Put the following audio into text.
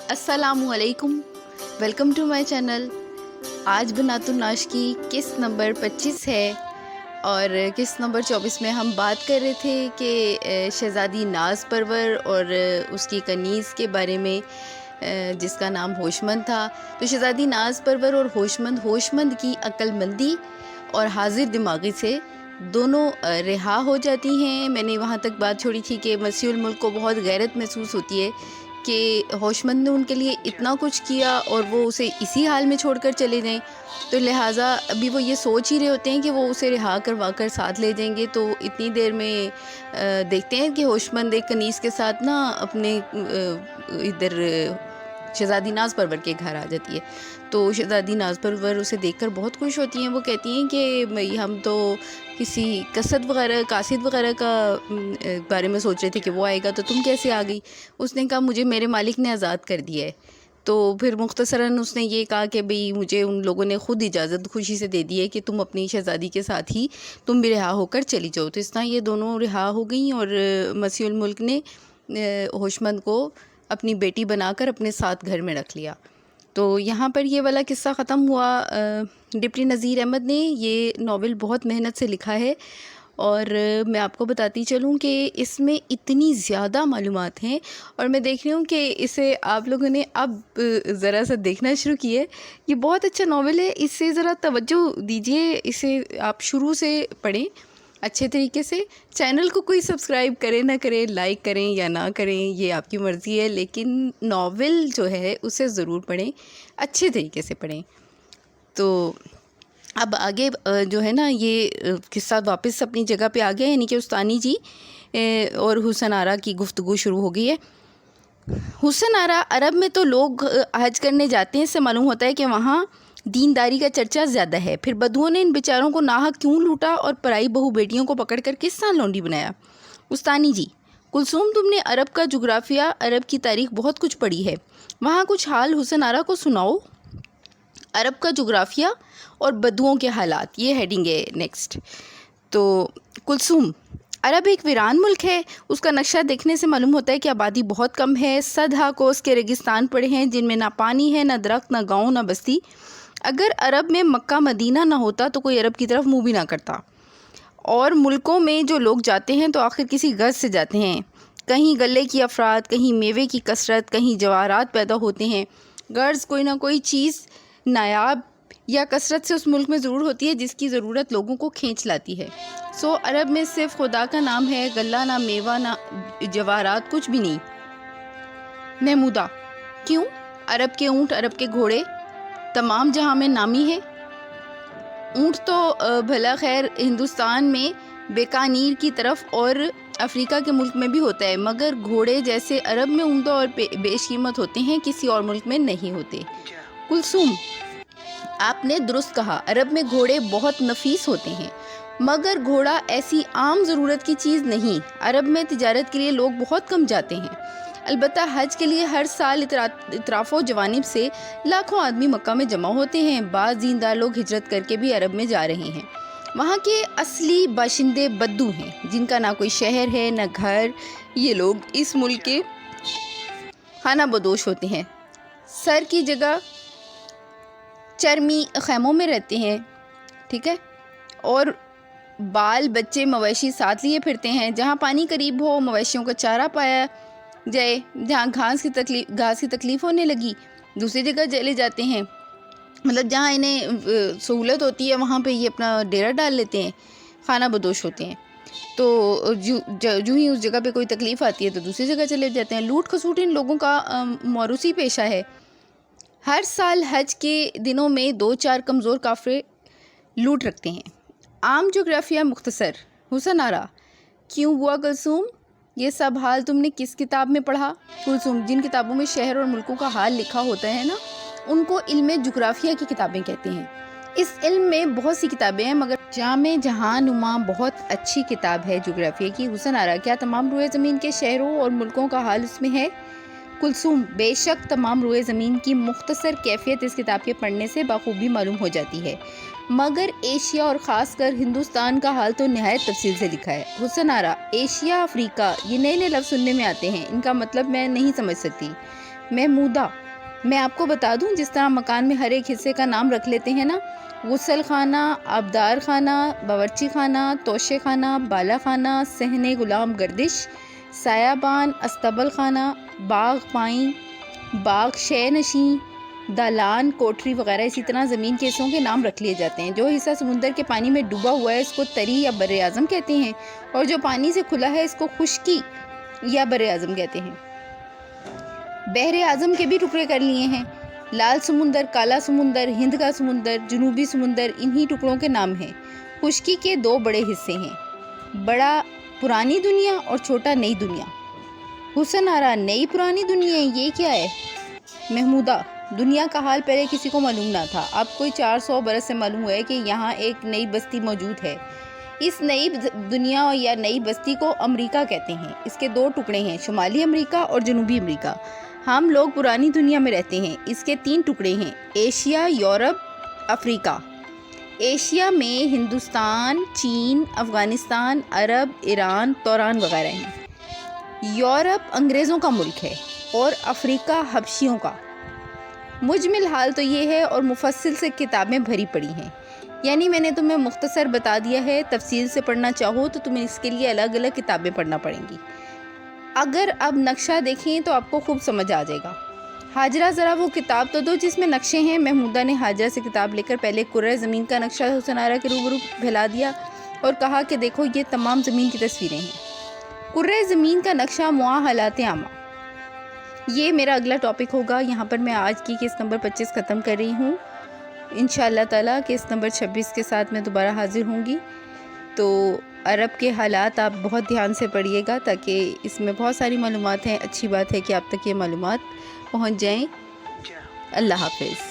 अस्सलामु अलैकुम, welcome to my channel. आज बनातुन नाश की किस्त नंबर 25 है और किस्त नंबर 24 में हम बात कर रहे थे कि शहज़ादी नाज़ परवर और उसकी कनीज़ के बारे में, जिसका नाम होशमंद था। तो शहज़ादी नाज़ परवर और होशमंद की अक्लमंदी और हाजिर दिमागी से दोनों रिहा हो जाती हैं। मैंने वहाँ तक बात छोड़ी थी कि मसीहुल मुल्क को बहुत गैरत महसूस होती है कि होशमंद ने उनके लिए इतना कुछ किया और वो उसे इसी हाल में छोड़कर चले जाएं। तो लिहाजा अभी वो ये सोच ही रहे होते हैं कि वो उसे रिहा करवा कर साथ ले जाएंगे। तो इतनी देर में देखते हैं कि होशमंद एक कनीज़ के साथ ना अपने इधर शहज़ादी नाज़ परवर के घर आ जाती है। तो शहज़ादी नाज़ परवर उसे देखकर बहुत खुश होती हैं। वो कहती हैं कि भाई हम तो किसी कासिद वगैरह का बारे में सोच रहे थे कि वो आएगा, तो तुम कैसे आ गई? उसने कहा मुझे मेरे मालिक ने आज़ाद कर दिया है। तो फिर मुख्तसरन उसने ये कहा कि भाई मुझे उन लोगों ने ख़ुद इजाज़त खुशी से दे दी है कि तुम अपनी शहज़ादी के साथ ही तुम भी रिहा होकर चली जाओ। तो इस तरह ये दोनों रिहा हो गई और मसीहुल मुल्क ने होशमंद को अपनी बेटी बनाकर अपने साथ घर में रख लिया। तो यहाँ पर ये वाला किस्सा ख़त्म हुआ। डिप्टी नज़ीर अहमद ने ये नावल बहुत मेहनत से लिखा है और मैं आपको बताती चलूँ कि इसमें इतनी ज़्यादा मालूमात हैं और मैं देख रही हूँ कि इसे आप लोगों ने अब ज़रा सा देखना शुरू किया है। ये बहुत अच्छा नावल है, इससे ज़रा तवज्जो दीजिए, इसे आप शुरू से पढ़ें अच्छे तरीके से। चैनल को कोई सब्सक्राइब करे ना करे, लाइक करें या ना करें ये आपकी मर्ज़ी है, लेकिन नावल जो है उसे ज़रूर पढ़ें, अच्छे तरीके से पढ़ें। तो अब आगे जो है ना ये किस्सा वापस अपनी जगह पे आ गया, यानी कि उस्तानी जी और हुसन आरा की गुफ्तगू शुरू हो गई है। हुसन आरा, अरब में तो लोग हज करने जाते हैं, इससे मालूम होता है कि वहाँ दीनदारी का चर्चा ज़्यादा है। फिर बदुओं ने इन बेचारों को नाहक क्यों लूटा और पराई बहू बेटियों को पकड़कर किस साल लौंडी बनाया? उस्तानी जी, कुलसूम तुमने अरब का जुग्राफिया, अरब की तारीख बहुत कुछ पढ़ी है, वहाँ कुछ हाल हुसन आरा को सुनाओ। अरब का जुग्राफिया और बदुओं के हालात, ये हेडिंग है नेक्स्ट। तो कुलसूम, अरब एक वीरान मुल्क है। उसका नक्शा देखने से मालूम होता है कि आबादी बहुत कम है। सदहा कोस के रेगिस्तान पड़े हैं जिनमें ना पानी है, ना दरख्त, ना गाँव, ना बस्ती। अगर अरब में मक्का मदीना ना होता तो कोई अरब की तरफ मुँह भी ना करता। और मुल्कों में जो लोग जाते हैं तो आखिर किसी गर्ज से जाते हैं। कहीं गले की अफराद, कहीं मेवे की कसरत, कहीं जवाहरात पैदा होते हैं। गर्ज कोई ना कोई चीज़ नायाब या कसरत से उस मुल्क में ज़रूर होती है जिसकी ज़रूरत लोगों को खींच लाती है। सो अरब में सिर्फ खुदा का नाम है, गला ना मेवा ना जवाहरात, कुछ भी नहीं। महमूदा, क्यों? अरब के ऊँट, अरब के घोड़े तमाम जहां में नामी है। ऊँट तो भला खैर हिंदुस्तान में बीकानेर की तरफ और अफ्रीका के मुल्क में भी होता है, मगर घोड़े जैसे अरब में उम्दा और बेशकीमत होते हैं, किसी और मुल्क में नहीं होते। कुलसूम, आपने दुरुस्त कहा, अरब में घोड़े बहुत नफीस होते हैं, मगर घोड़ा ऐसी आम ज़रूरत की चीज़ नहीं। अरब में तिजारत के लिए लोग बहुत कम जाते हैं। अलबत्ता हज के लिए हर साल इतराफ़ो जवानिब से लाखों आदमी मक्का में जमा होते हैं। बाज़ दीनदार लोग हिजरत करके भी अरब में जा रहे हैं। वहाँ के असली बाशिंदे बद्दू हैं, जिनका ना कोई शहर है ना घर। ये लोग इस मुल्क के खाना बदोश होते हैं, सर की जगह चरमी खैमों में रहते हैं, ठीक है, और बाल बच्चे मवेशी साथ लिए फिरते हैं। जहाँ पानी करीब हो मवेशियों का चारा पाया जाए, जहाँ घास की तकलीफ़ होने लगी दूसरी जगह चले जाते हैं। मतलब जहाँ इन्हें सहूलत होती है वहाँ पे ये अपना डेरा डाल लेते हैं, खाना बदोश होते हैं। तो जो ही उस जगह पे कोई तकलीफ़ आती है तो दूसरी जगह चले जाते हैं। लूट खसूट इन लोगों का मौरूसी पेशा है। हर साल हज के दिनों में 2-4 कमज़ोर काफ़िले लूट रखते हैं। आम जोग्राफिया मुख्तसर। हुसन आरा, क्यों बुआ कुलसूम, ये सब हाल तुमने किस किताब में पढ़ा? कुलसूम, जिन किताबों में शहर और मुल्कों का हाल लिखा होता है ना, उनको इल्म जुग्राफिया की किताबें कहते हैं। इस इल्म में बहुत सी किताबें हैं, मगर जामे जहां नुमा बहुत अच्छी किताब है जुग्राफिया की। हुसन आरा, क्या तमाम रुए ज़मीन के शहरों और मुल्कों का हाल उसमें है? कुलसूम, बेशक तमाम रुए ज़मीन की मुख्तसर कैफियत इस किताब के पढ़ने से बाखूबी मालूम हो जाती है, मगर एशिया और ख़ास कर हिंदुस्तान का हाल तो नहायत तफसील से लिखा है। हुसन आरा, एशिया, अफ्रीका, ये नए नए लफ्ज़ सुनने में आते हैं, इनका मतलब मैं नहीं समझ सकती। محمودہ، میں آپ کو بتا دوں جس طرح مکان میں ہر ایک حصے کا نام رکھ لیتے ہیں نا، غسل خانہ، آبدار خانہ، باورچی خانہ، توشے خانہ، بالا خانہ، صحن غلام گردش، سایہ بان، استبل خانہ، باغ پائیں، باغ شے نشیں، دالان، کوٹری وغیرہ، اسی طرح زمین کے حصوں کے نام رکھ لیے جاتے ہیں۔ جو حصہ سمندر کے پانی میں ڈوبا ہوا ہے اس کو تری یا بر اعظم کہتے ہیں، اور جو پانی سے کھلا ہے اس کو خشکی یا بر اعظم کہتے ہیں۔ بحر اعظم کے بھی ٹکڑے کر لیے ہیں، لال سمندر، کالا سمندر، ہند کا سمندر، جنوبی سمندر، انہی ٹکڑوں کے نام ہیں۔ خشکی کے دو بڑے حصے ہیں، بڑا پرانی دنیا اور چھوٹا نئی دنیا۔ حسن آرا، نئی پرانی دنیا ہے، یہ کیا ہے؟ محمودہ، دنیا کا حال پہلے کسی کو معلوم نہ تھا، اب کوئی 400 برس سے معلوم ہوا ہے کہ یہاں ایک نئی بستی موجود ہے۔ اس نئی دنیا یا نئی بستی کو امریکہ کہتے ہیں۔ اس کے دو ٹکڑے ہیں، شمالی امریکہ اور جنوبی امریکہ۔ ہم لوگ پرانی دنیا میں رہتے ہیں۔ اس کے 3 ٹکڑے ہیں، ایشیا، یورپ، افریقہ۔ ایشیا میں ہندوستان، چین، افغانستان، عرب، ایران، توران وغیرہ ہیں۔ یورپ انگریزوں کا ملک ہے اور افریقہ حبشیوں کا۔ مجمل حال تو یہ ہے، اور مفصل سے کتابیں بھری پڑی ہیں، یعنی میں نے تمہیں مختصر بتا دیا ہے، تفصیل سے پڑھنا چاہو تو تمہیں اس کے لیے الگ الگ کتابیں پڑھنا پڑیں گی۔ اگر اب نقشہ دیکھیں تو آپ کو خوب سمجھ آ جائے گا۔ حاجرہ ذرا وہ کتاب تو دو جس میں نقشے ہیں۔ محمودہ نے حاجرہ سے کتاب لے کر پہلے کرۂ زمین کا نقشہ حسن آرا کے روبرو پھیلا دیا اور کہا کہ دیکھو یہ تمام زمین کی تصویریں ہیں۔ کرۂ زمین کا نقشہ معاحالات عامہ، یہ میرا اگلا ٹاپک ہوگا۔ یہاں پر میں آج کی کیس نمبر 25 ختم کر رہی ہوں۔ انشاءاللہ تعالیٰ کیس نمبر 26 کے ساتھ میں دوبارہ حاضر ہوں گی۔ تو عرب کے حالات آپ بہت دھیان سے پڑھیے گا، تاکہ اس میں بہت ساری معلومات ہیں۔ اچھی بات ہے کہ آپ تک یہ معلومات پہنچ جائیں۔ اللہ حافظ۔